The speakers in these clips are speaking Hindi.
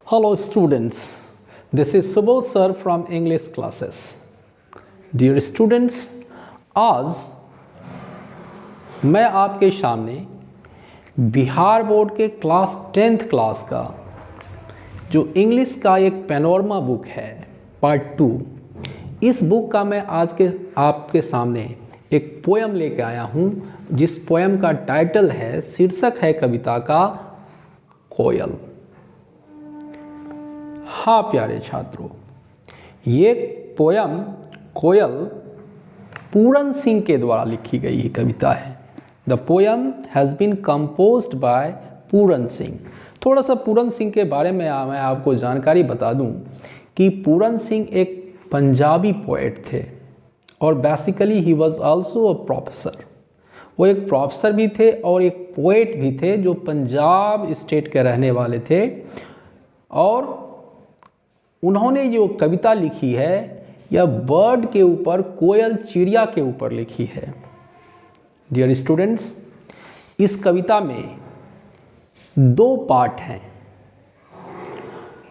Hello students, this is Subodh sir from English classes. Dear students, आज मैं आपके सामने बिहार बोर्ड के क्लास 10th क्लास का जो इंग्लिश का एक पैनोरमा बुक है पार्ट 2, इस बुक का मैं आज के आपके सामने एक पोयम लेके आया हूँ जिस पोयम का टाइटल है, शीर्षक है कविता का कोयल। हाँ प्यारे छात्रों, ये पोयम कोयल पूरन सिंह के द्वारा लिखी गई कविता है। The poem has been composed by Puran Singh. थोड़ा सा पूरन सिंह के बारे में मैं आपको जानकारी बता दूं कि पूरन सिंह एक पंजाबी पोएट थे और basically he was also a professor. वो एक प्रोफेसर भी थे और एक पोएट भी थे जो पंजाब स्टेट के रहने वाले थे, और उन्होंने जो कविता लिखी है यह बर्ड के ऊपर, कोयल चिड़िया के ऊपर लिखी है। डियर स्टूडेंट्स, इस कविता में 2 पार्ट हैं।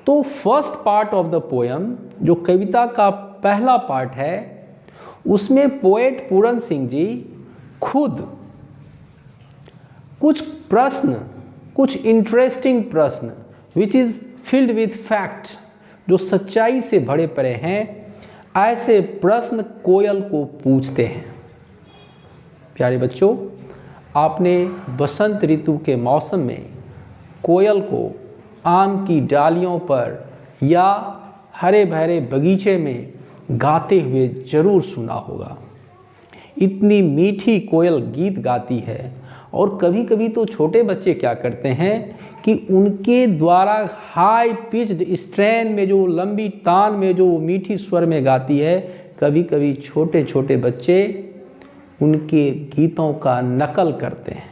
तो first part of the poem, जो कविता का पहला पार्ट है, उसमें पोएट पूरन सिंह जी खुद कुछ प्रश्न, कुछ इंटरेस्टिंग प्रश्न which is filled with fact, जो सच्चाई से भरे पड़े हैं, ऐसे प्रश्न कोयल को पूछते हैं। प्यारे बच्चों, आपने बसंत ऋतु के मौसम में कोयल को आम की डालियों पर या हरे भरे बगीचे में गाते हुए जरूर सुना होगा। इतनी मीठी कोयल गीत गाती है, और कभी कभी तो छोटे बच्चे क्या करते हैं कि उनके द्वारा हाई पिच्ड स्ट्रेन में, जो लंबी तान में जो मीठी स्वर में गाती है, कभी कभी छोटे छोटे बच्चे उनके गीतों का नकल करते हैं।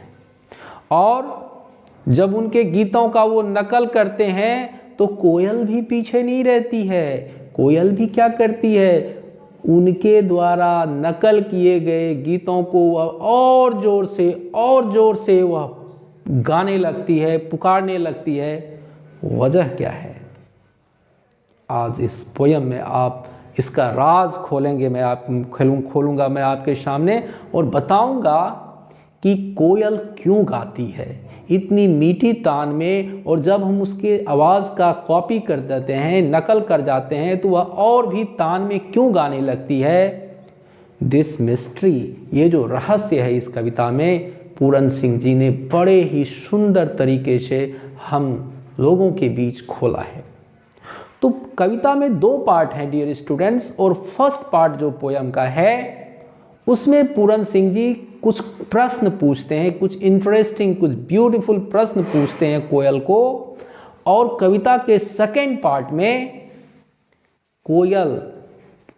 और जब उनके गीतों का वो नकल करते हैं तो कोयल भी पीछे नहीं रहती है। कोयल भी क्या करती है, उनके द्वारा नकल किए गए गीतों को और ज़ोर से वह गाने लगती है, पुकारने लगती है। वजह क्या है? आज इस पोयम में आप इसका राज खोलेंगे, मैं आप खोलूँगा मैं आपके सामने, और बताऊँगा कि कोयल क्यों गाती है इतनी मीठी तान में, और जब हम उसके आवाज़ का कॉपी कर देते हैं, नकल कर जाते हैं, तो वह और भी तान में क्यों गाने लगती है। दिस मिस्ट्री, ये जो रहस्य है इस कविता में, पूरन सिंह जी ने बड़े ही सुंदर तरीके से हम लोगों के बीच खोला है। तो कविता में 2 पार्ट हैं डियर स्टूडेंट्स, और फर्स्ट पार्ट जो पोयम का है उसमें पूरन सिंह जी कुछ प्रश्न पूछते हैं, कुछ इंटरेस्टिंग, कुछ ब्यूटीफुल प्रश्न पूछते हैं कोयल को, और कविता के सेकेंड पार्ट में कोयल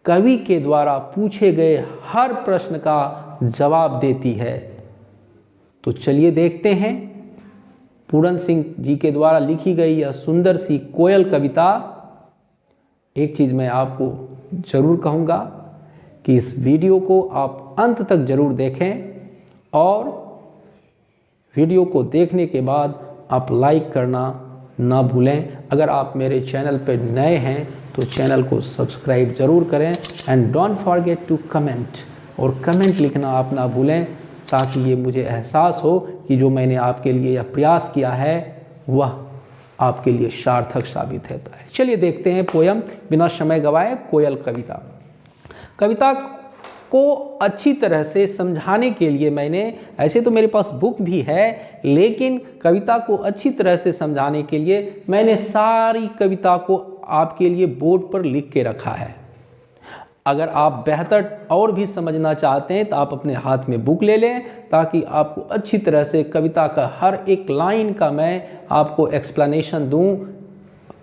कवि के द्वारा पूछे गए हर प्रश्न का जवाब देती है। तो चलिए देखते हैं पूरन सिंह जी के द्वारा लिखी गई यह सुंदर सी कोयल कविता। एक चीज़ मैं आपको ज़रूर कहूँगा कि इस वीडियो को आप अंत तक ज़रूर देखें, और वीडियो को देखने के बाद आप लाइक करना ना भूलें। अगर आप मेरे चैनल पर नए हैं तो चैनल को सब्सक्राइब ज़रूर करें, and don't forget to comment, और कमेंट लिखना आप ना भूलें, ताकि ये मुझे एहसास हो कि जो मैंने आपके लिए यह प्रयास किया है वह आपके लिए सार्थक साबित होता है। चलिए देखते हैं पोयम, बिना समय गवाए कोयल कविता। कविता को अच्छी तरह से समझाने के लिए मैंने, ऐसे तो मेरे पास बुक भी है, लेकिन कविता को अच्छी तरह से समझाने के लिए मैंने सारी कविता को आपके लिए बोर्ड पर लिख के रखा है। अगर आप बेहतर और भी समझना चाहते हैं तो आप अपने हाथ में बुक ले लें, ताकि आपको अच्छी तरह से कविता का हर एक लाइन का मैं आपको एक्सप्लेनेशन दूं,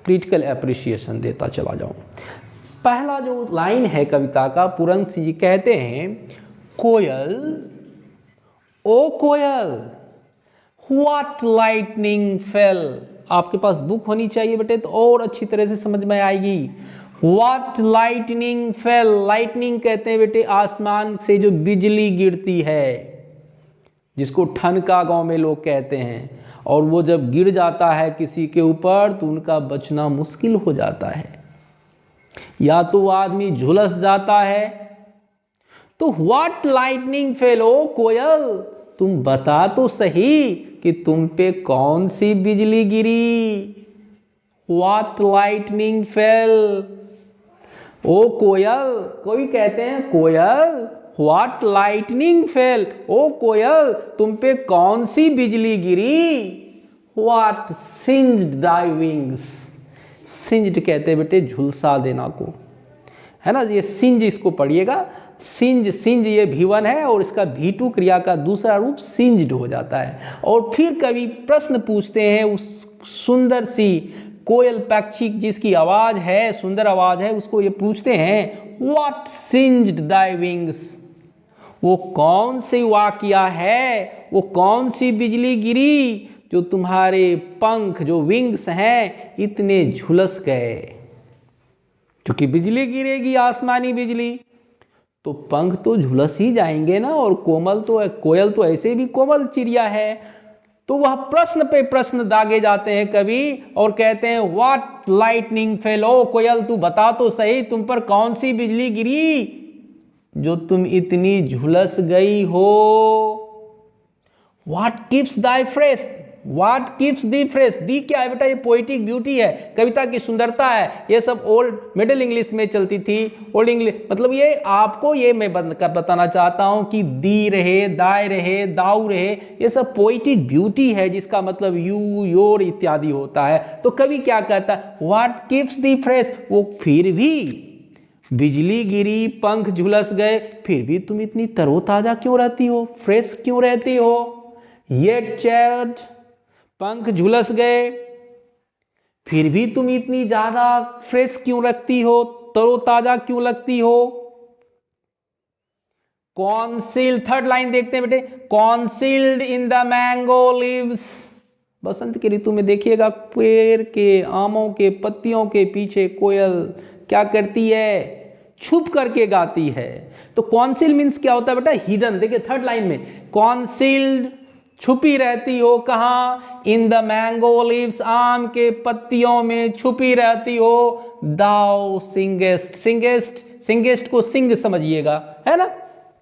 क्रिटिकल एप्रिसिएशन देता चला जाऊं। पहला जो लाइन है कविता का, पूरन सिंह जी कहते हैं, कोयल ओ कोयल व्हाट लाइटनिंग फेल। आपके पास बुक होनी चाहिए बेटे, तो और अच्छी तरह से समझ में आएगी। व्हाट लाइटनिंग फेल, लाइटनिंग कहते हैं बेटे आसमान से जो बिजली गिरती है। जिसको ठनका गांव में लोग कहते हैं, और वो जब गिर जाता है किसी के ऊपर तो उनका बचना मुश्किल हो जाता है, या तो वो आदमी झुलस जाता है। तो व्हाट लाइटनिंग फेल, ओ कोयल तुम बता तो सही कि तुम पे कौन सी बिजली गिरी। व्हाट लाइटनिंग फेल, ओ कोयल, कोई कहते हैं कोयल व्हाट लाइटनिंग फेल, ओ कोयल तुम पे कौन सी बिजली गिरी। व्हाट सिंज्ड दाई विंग्स, सिंज्ड कहते हैं बेटे झुलसा देना को, है ना, ये सिंज इसको पढ़िएगा, सिंज सिंज ये V1 है और इसका V2 क्रिया का दूसरा रूप सिंज्ड हो जाता है। और फिर कवि प्रश्न पूछते हैं उस सुंदर सी कोयल पक्षी जिसकी आवाज है, सुंदर आवाज है, उसको ये पूछते हैं व्हाट सिंज्ड दाई विंग्स, वो कौन सी वाकया है, वो कौन सी बिजली गिरी जो तुम्हारे पंख जो विंग्स हैं इतने झुलस गए। क्योंकि बिजली गिरेगी, आसमानी बिजली, तो पंख तो झुलस ही जाएंगे ना, और कोमल तो कोयल तो ऐसे भी कोमल चिड़िया है। तो वह प्रश्न पे प्रश्न दागे जाते हैं कवि और कहते हैं व्हाट लाइटनिंग फेल, ओ कोयल तू बता तो सही तुम पर कौन सी बिजली गिरी जो तुम इतनी झुलस गई हो। What keeps thy fresh, what keeps the fresh, the क्या है बेटा, ये पोइटिक ब्यूटी है, कविता की सुंदरता है। ये सब ओल्ड मिडिल इंग्लिश में चलती थी, ओल्ड इंग्लिश मतलब ये आपको ये मैं बताना चाहता हूं कि दी रहे, दाई रहे, दाऊ रहे, ये सब पोइटिक ब्यूटी है जिसका मतलब यू योर इत्यादि होता है। तो कवि क्या कहता है व्हाट कीप्स दी फ्रेश, वो फिर भी बिजली गिरी, पंख झुलस गए, फिर भी तुम इतनी तरोताजा क्यों रहती हो, फ्रेश क्यों रहती हो। येट चैट, पंख झुलस गए फिर भी तुम इतनी ज्यादा फ्रेश क्यों रखती हो, तरोताजा क्यों लगती हो। कॉन्सील्ड, थर्ड लाइन देखते हैं बेटे, concealed in the mango leaves, बसंत की ऋतु में देखिएगा पेड़ के आमों के पत्तियों के पीछे कोयल क्या करती है, छुप करके गाती है। तो कॉन्सील मीन्स क्या होता है बेटा, हिडन। देखिए थर्ड लाइन में कॉन्सील्ड, छुपी रहती हो कहाँ, इन द मैंगो लीव्स, आम के पत्तियों में छुपी रहती हो। दाउ सिंगेस्ट, सिंगेस्ट, सिंगेस्ट को सिंग समझिएगा, है ना,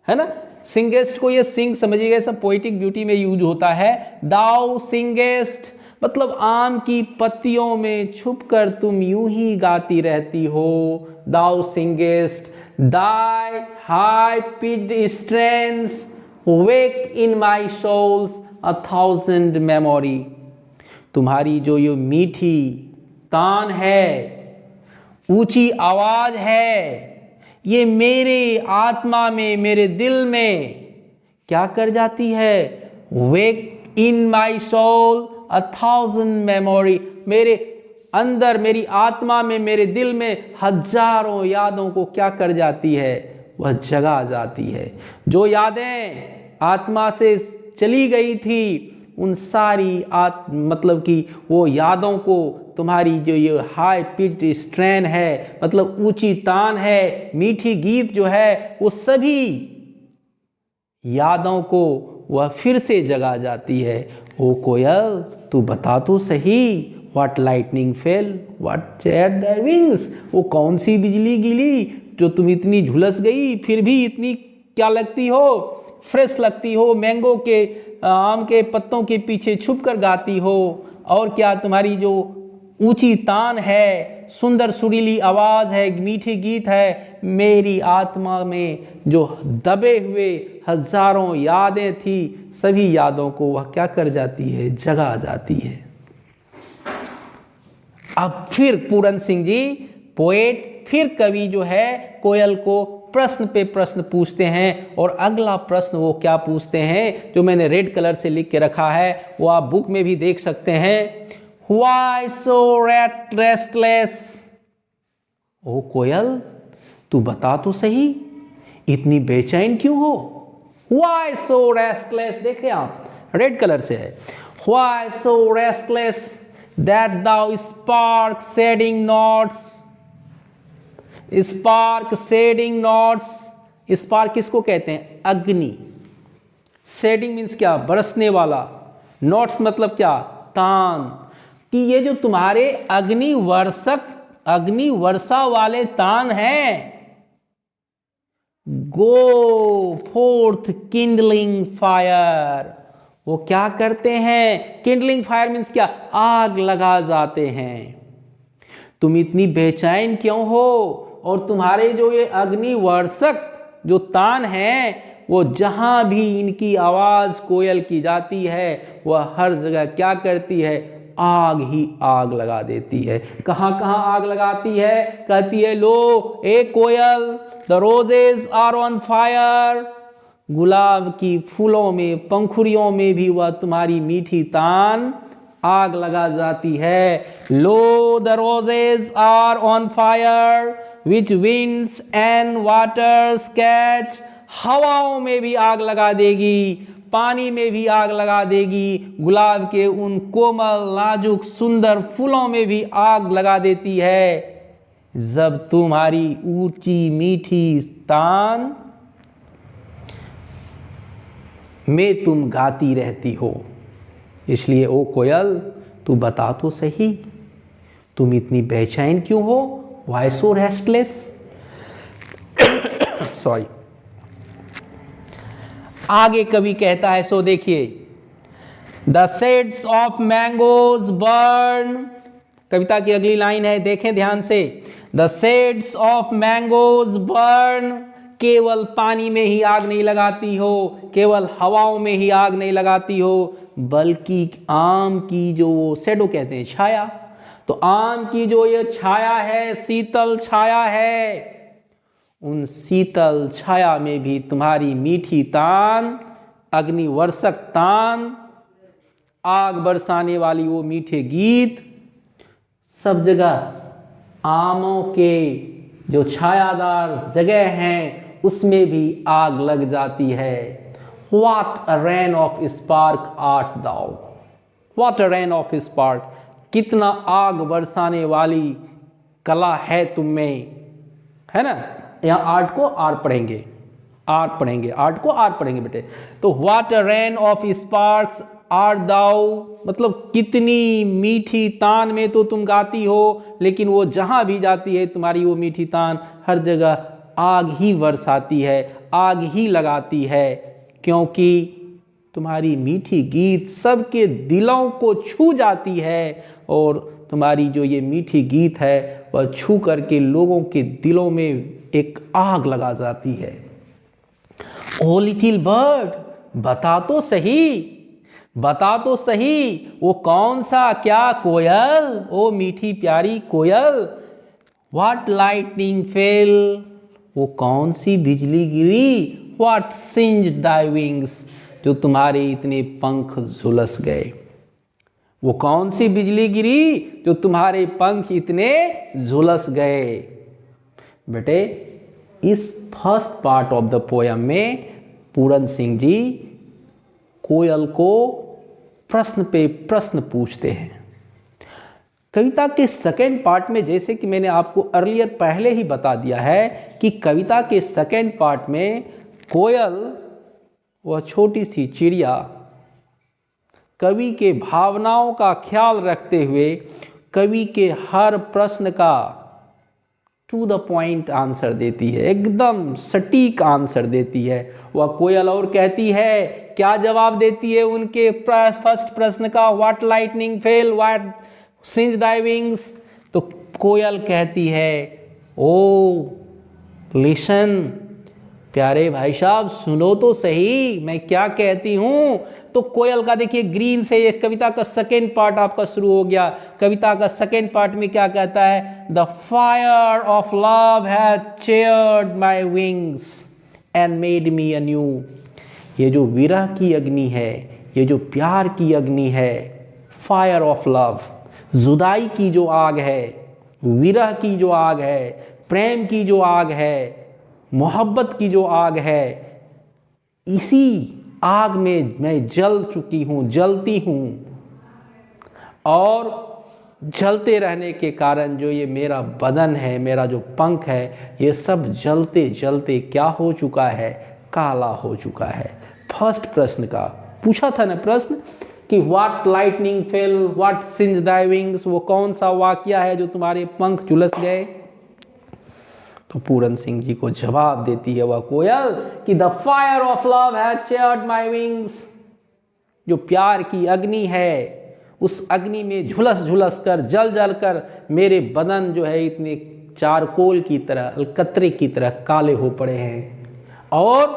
है ना, सिंगेस्ट को ये सिंग समझिएगा, सब पोइटिक ब्यूटी में यूज होता है। दाउ सिंगेस्ट मतलब आम की पत्तियों में छुपकर तुम यूं ही गाती रहती हो। Thou singest, thy high pitched strains wake in my souls a thousand memory, तुम्हारी जो ये मीठी तान है, ऊंची आवाज है, ये मेरे आत्मा में, मेरे दिल में क्या कर जाती है, wake in my soul a thousand memory, मेरे अंदर, मेरी आत्मा में, मेरे दिल में हजारों यादों को क्या कर जाती है, वह जगा जाती है। जो यादें आत्मा से चली गई थी उन सारी मतलब कि वो यादों को तुम्हारी जो ये हाई पिच्ड स्ट्रेन है, मतलब ऊंची तान है, मीठी गीत जो है, वो सभी यादों को वह फिर से जगा जाती है। ओ कोयल तू बता तो सही, what lightning fail, what chair the wings, वो कौन सी बिजली गिरी जो तुम इतनी झुलस गई फिर भी इतनी क्या लगती हो, फ्रेश लगती हो, मैंगो के आम के पत्तों के पीछे छुप कर गाती हो। और क्या तुम्हारी जो ऊंची तान है, सुंदर सुरीली आवाज है, मीठी गीत है, मेरी आत्मा में जो दबे हुए हजारों यादें थी, सभी यादों को वह क्या कर जाती है, जगा जाती है। अब फिर पूरन सिंह जी पोएट, फिर कवि जो है कोयल को प्रश्न पे प्रश्न पूछते हैं। और अगला प्रश्न वो क्या पूछते हैं जो मैंने रेड कलर से लिख के रखा है, वो आप बुक में भी देख सकते हैं। Why so restless? ओ कोयल तू बता तो सही, इतनी बेचैन क्यों हो। Why so restless, देखें आप रेड कलर से है। Why so restless that thou spark shedding knots, spark shedding knots, spark किसको कहते हैं, अग्नि, शेडिंग मीन्स क्या, बरसने वाला। नोट्स मतलब क्या, तान। कि ये जो तुम्हारे अग्नि वर्षा वाले तान हैं, गो फोर्थ किंडलिंग फायर, वो क्या करते हैं, किंडलिंग फायर मीन्स क्या, आग लगा जाते हैं। तुम इतनी बेचैन क्यों हो, और तुम्हारे जो ये अग्निवर्षक जो तान हैं, वो जहां भी इनकी आवाज कोयल की जाती है, वह हर जगह क्या करती है, आग ही आग लगा देती है। कहां कहां आग लगाती है, कहती है lo O koel, the roses are on fire, गुलाब की फूलों में, पंखुड़ियों में भी वह तुम्हारी मीठी तान आग लगा जाती है। Lo the roses are on fire which winds and waters catch, हवाओं में भी आग लगा देगी, पानी में भी आग लगा देगी, गुलाब के उन कोमल नाजुक सुंदर फूलों में भी आग लगा देती है, जब तुम्हारी ऊंची मीठी तान में तुम गाती रहती हो। इसलिए ओ कोयल, तू बता तो सही, तुम इतनी बेचैन क्यों हो, वाई सो रेस्टलेस। सॉरी। आगे कवि कहता है, सो देखिए, द सेड्स ऑफ मैंगोज बर्न, कविता की अगली लाइन है, देखें ध्यान से, द सेड्स ऑफ मैंगोज बर्न, केवल पानी में ही आग नहीं लगाती हो, केवल हवाओं में ही आग नहीं लगाती हो, बल्कि आम की जो वो शेडो कहते हैं, छाया, तो आम की जो ये छाया है, शीतल छाया है, उन शीतल छाया में भी तुम्हारी मीठी तान, अग्निवर्षक तान, आग बरसाने वाली वो मीठे गीत, सब जगह आमों के जो छायादार जगह हैं उसमें भी आग लग जाती है। What a rain of spark art thou, what a rain of spark, कितना आग बरसाने वाली कला है तुम में, है ना। यहाँ आर्ट को आर पढ़ेंगे, आर्ट पढ़ेंगे, आर्ट को आर पढ़ेंगे बेटे। तो what a rain of sparks art thou, मतलब कितनी मीठी तान में तो तुम गाती हो, लेकिन वो जहां भी जाती है तुम्हारी वो मीठी तान हर जगह आग ही बरसाती है, आग ही लगाती है, क्योंकि तुम्हारी मीठी गीत सबके दिलों को छू जाती है, और तुम्हारी जो ये मीठी गीत है वह छू करके लोगों के दिलों में एक आग लगा जाती है। ओ लिटिल बर्ड, बता तो सही, बता तो सही, वो कौन सा क्या कोयल, ओ मीठी प्यारी कोयल, व्हाट लाइटनिंग फेल, वो कौन सी बिजली गिरी, व्हाट सिंज्ड दाई विंग्स, जो तुम्हारे इतने पंख झुलस गए, वो कौन सी बिजली गिरी जो तुम्हारे पंख इतने झुलस गए। बेटे, इस first part of the poem में पूरन सिंह जी कोयल को प्रश्न पे प्रश्न पूछते हैं। कविता के सेकेंड पार्ट में, जैसे कि मैंने आपको अर्लियर पहले ही बता दिया है कि कविता के सेकेंड पार्ट में कोयल, वह छोटी सी चिड़िया, कवि के भावनाओं का ख्याल रखते हुए कवि के हर प्रश्न का टू द पॉइंट आंसर देती है, एकदम सटीक आंसर देती है। वह कोयल और कहती है, क्या जवाब देती है उनके फर्स्ट प्रश्न का, what lightning fail, what Synge Dai wings, तो कोयल कहती है, ओ लिसन, प्यारे भाई साहब सुनो तो सही मैं क्या कहती हूं। तो कोयल का देखिए ग्रीन से ये कविता का सेकेंड पार्ट आपका शुरू हो गया। कविता का सेकेंड पार्ट में क्या कहता है, the fire of love has chaired my wings and made me undue. ये जो विरह की अग्नि है, ये जो प्यार की अग्नि है, फायर ऑफ लव, जुदाई की जो आग है, विरह की जो आग है, प्रेम की जो आग है, मोहब्बत की जो आग है, इसी आग में मैं जल चुकी हूँ, जलती हूँ, और जलते रहने के कारण जो ये मेरा बदन है, मेरा जो पंख है, ये सब जलते जलते क्या हो चुका है, काला हो चुका है, फर्स्ट प्रश्न का पूछा था ना प्रश्न कि what lightning fail what Synge Dai wings, वो कौन सा वाकया है जो तुम्हारे पंख झुलस गए। तो पूरन सिंह जी को जवाब देती है वह कोयल कि the fire of love has chaired my wings, जो प्यार की अग्नि है उस अग्नि में झुलस झुलस कर जल जल कर मेरे बदन जो है इतने चारकोल की तरह अलकतरे की तरह काले हो पड़े हैं। और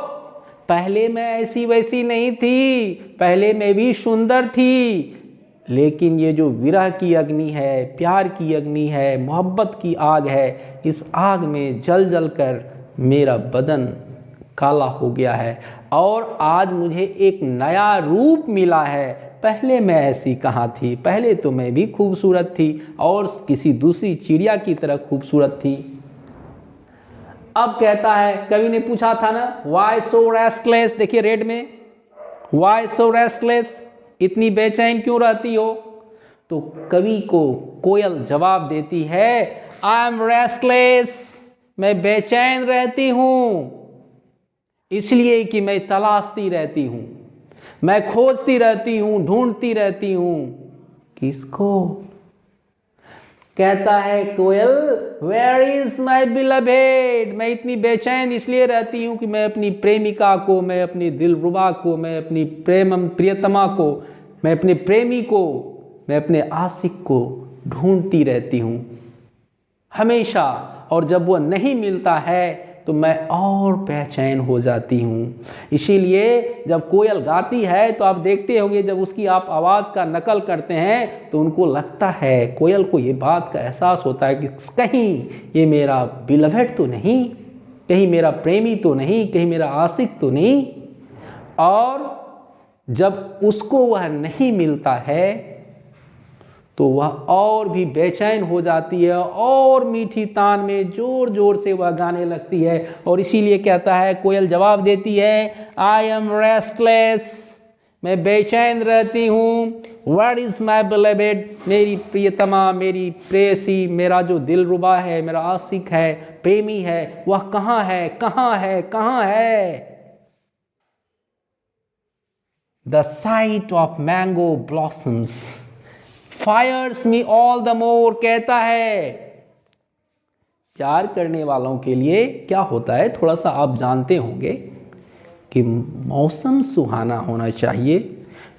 पहले मैं ऐसी वैसी नहीं थी, पहले मैं भी सुंदर थी, लेकिन ये जो विरह की अग्नि है, प्यार की अग्नि है, मोहब्बत की आग है, इस आग में जल जल कर मेरा बदन काला हो गया है और आज मुझे एक नया रूप मिला है। पहले मैं ऐसी कहाँ थी, पहले तो मैं भी खूबसूरत थी और किसी दूसरी चिड़िया की तरह खूबसूरत थी। अब कहता है, कवि ने पूछा था ना वाई सो रेस्टलेस, देखिए रेड में, वाई सो रेस्टलेस, इतनी बेचैन क्यों रहती हो। तो कवि को कोयल जवाब देती है आई एम रेस्टलेस, मैं बेचैन रहती हूं इसलिए कि मैं तलाशती रहती हूं, मैं खोजती रहती हूं, ढूंढती रहती हूं। किसको? कहता है कोयल वेयर इज माई बिलवेड, मैं इतनी बेचैन इसलिए रहती हूं कि मैं अपनी प्रेमिका को, मैं अपनी दिलरुबा को, मैं अपनी प्रियतमा को, मैं अपने प्रेमी को, मैं अपने आशिक को ढूंढती रहती हूं हमेशा, और जब वो नहीं मिलता है तो मैं और बेचैन हो जाती हूँ। इसीलिए जब कोयल गाती है तो आप देखते होंगे जब उसकी आप आवाज़ का नकल करते हैं तो उनको लगता है, कोयल को ये बात का एहसास होता है कि कहीं ये मेरा बिलवेड तो नहीं, कहीं मेरा प्रेमी तो नहीं, कहीं मेरा आशिक तो नहीं। और जब उसको वह नहीं मिलता है तो वह और भी बेचैन हो जाती है और मीठी तान में जोर जोर से वह गाने लगती है। और इसीलिए कहता है, कोयल जवाब देती है आई एम रेस्टलेस, मैं बेचैन रहती हूँ। व्हाट इज माई बिलवेड, मेरी प्रियतमा, मेरी प्रेयसी, मेरा जो दिलरुबा है, मेरा आशिक है, प्रेमी है, वह कहाँ है, कहाँ है, कहाँ है। The sight of mango blossoms fires me all the more, कहता है प्यार करने वालों के लिए क्या होता है, थोड़ा सा आप जानते होंगे कि मौसम सुहाना होना चाहिए,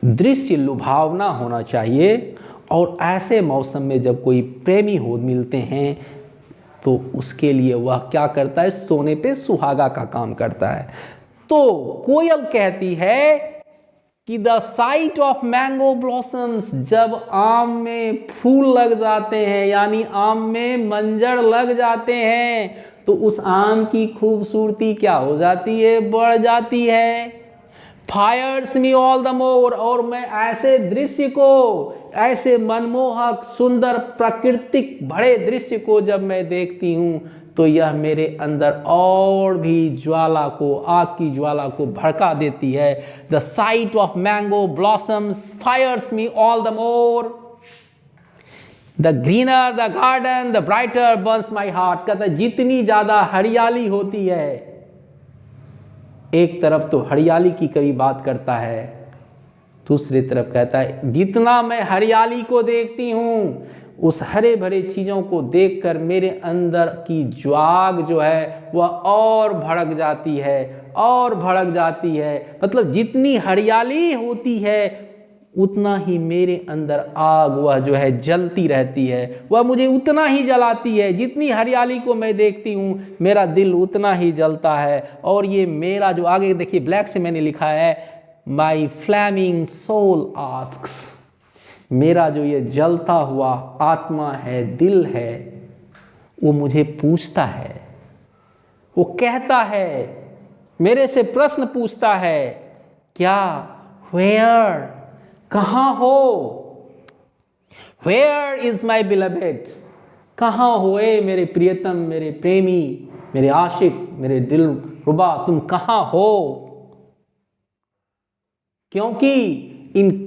दृश्य लुभावना होना चाहिए, और ऐसे मौसम में जब कोई प्रेमी हो मिलते हैं तो उसके लिए वह क्या करता है, सोने पे सुहागा का काम करता है। तो कोयल कहती है कि the sight of mango blossoms, जब आम में फूल लग जाते हैं यानी आम में मंजर लग जाते हैं तो उस आम की खूबसूरती क्या हो जाती है, बढ़ जाती है। Fires me all the more, और मैं ऐसे दृश्य को, ऐसे मनमोहक सुंदर प्राकृतिक बड़े दृश्य को जब मैं देखती हूँ तो यह मेरे अंदर और भी ज्वाला को, आग की ज्वाला को भड़का देती है। The sight of mango blossoms fires me all the more, the greener the garden the brighter burns my heart. कहता है जितनी ज्यादा हरियाली होती है, एक तरफ तो हरियाली की कभी बात करता है, दूसरी तरफ कहता है जितना मैं हरियाली को देखती हूँ, उस हरे भरे चीज़ों को देखकर मेरे अंदर की आग जो है वह और भड़क जाती है, और भड़क जाती है। मतलब जितनी हरियाली होती है उतना ही मेरे अंदर आग वह जो है जलती रहती है, वह मुझे उतना ही जलाती है। जितनी हरियाली को मैं देखती हूँ मेरा दिल उतना ही जलता है। और ये मेरा जो आगे देखिए ब्लैक से मैंने लिखा है माई फ्लैमिंग सोल आस्क्स, मेरा जो ये जलता हुआ आत्मा है, दिल है, वो मुझे पूछता है, वो कहता है, मेरे से प्रश्न पूछता है, क्या, वेयर, कहाँ हो, वेयर इज माई बिलवेड, कहाँ हो ए मेरे प्रियतम, मेरे प्रेमी, मेरे आशिक, मेरे दिल रुबा, तुम कहाँ हो। क्योंकि इन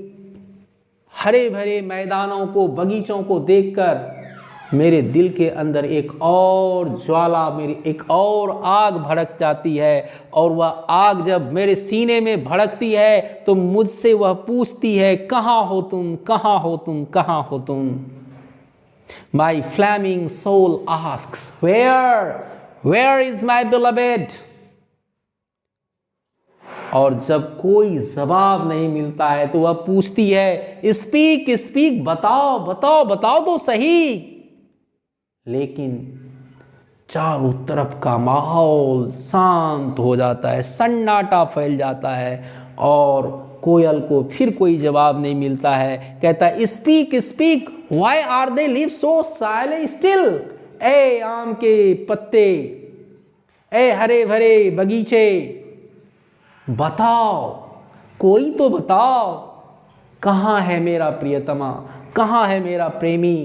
हरे भरे मैदानों को, बगीचों को देखकर मेरे दिल के अंदर एक और ज्वाला, मेरी एक और आग भड़क जाती है, और वह आग जब मेरे सीने में भड़कती है तो मुझसे वह पूछती है, कहाँ हो तुम, कहाँ हो तुम, कहाँ हो तुम। My flaming soul asks, where is my beloved? और जब कोई जवाब नहीं मिलता है तो वह पूछती है, स्पीक स्पीक, बताओ बताओ बताओ तो सही। लेकिन चारों तरफ का माहौल शांत हो जाता है, सन्नाटा फैल जाता है, और कोयल को फिर कोई जवाब नहीं मिलता है। कहता है, speak speak, why are they live so silent still. ए आम के पत्ते, ए हरे भरे बगीचे, बताओ, कोई तो बताओ, कहाँ है मेरा प्रियतमा, कहाँ है मेरा प्रेमी,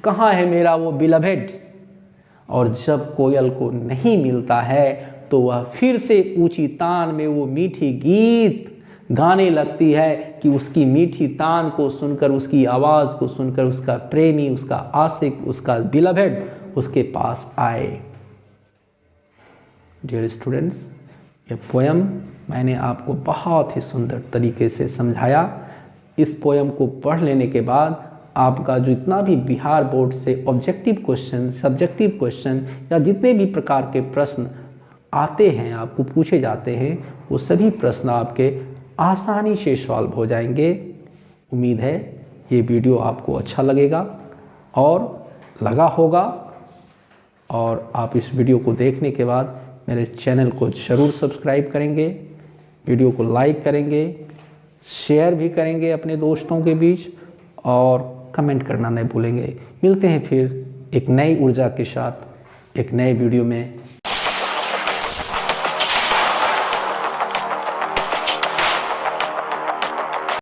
कहाँ है मेरा वो बिलवेड। और जब कोयल को नहीं मिलता है तो वह फिर से ऊंची तान में वो मीठी गीत गाने लगती है कि उसकी मीठी तान को सुनकर, उसकी आवाज़ को सुनकर उसका प्रेमी, उसका आशिक, उसका बिलवेड उसके पास आए। डियर स्टूडेंट्स, ये पोयम मैंने आपको बहुत ही सुंदर तरीके से समझाया। इस पोयम को पढ़ लेने के बाद आपका जो इतना भी बिहार बोर्ड से ऑब्जेक्टिव क्वेश्चन, सब्जेक्टिव क्वेश्चन या जितने भी प्रकार के प्रश्न आते हैं, आपको पूछे जाते हैं, वो सभी प्रश्न आपके आसानी से सॉल्व हो जाएंगे। उम्मीद है ये वीडियो आपको अच्छा लगेगा और लगा होगा, और आप इस वीडियो को देखने के बाद मेरे चैनल को ज़रूर सब्सक्राइब करेंगे, वीडियो को लाइक करेंगे, शेयर भी करेंगे अपने दोस्तों के बीच, और कमेंट करना नहीं भूलेंगे। मिलते हैं फिर एक नई ऊर्जा के साथ एक नए वीडियो में।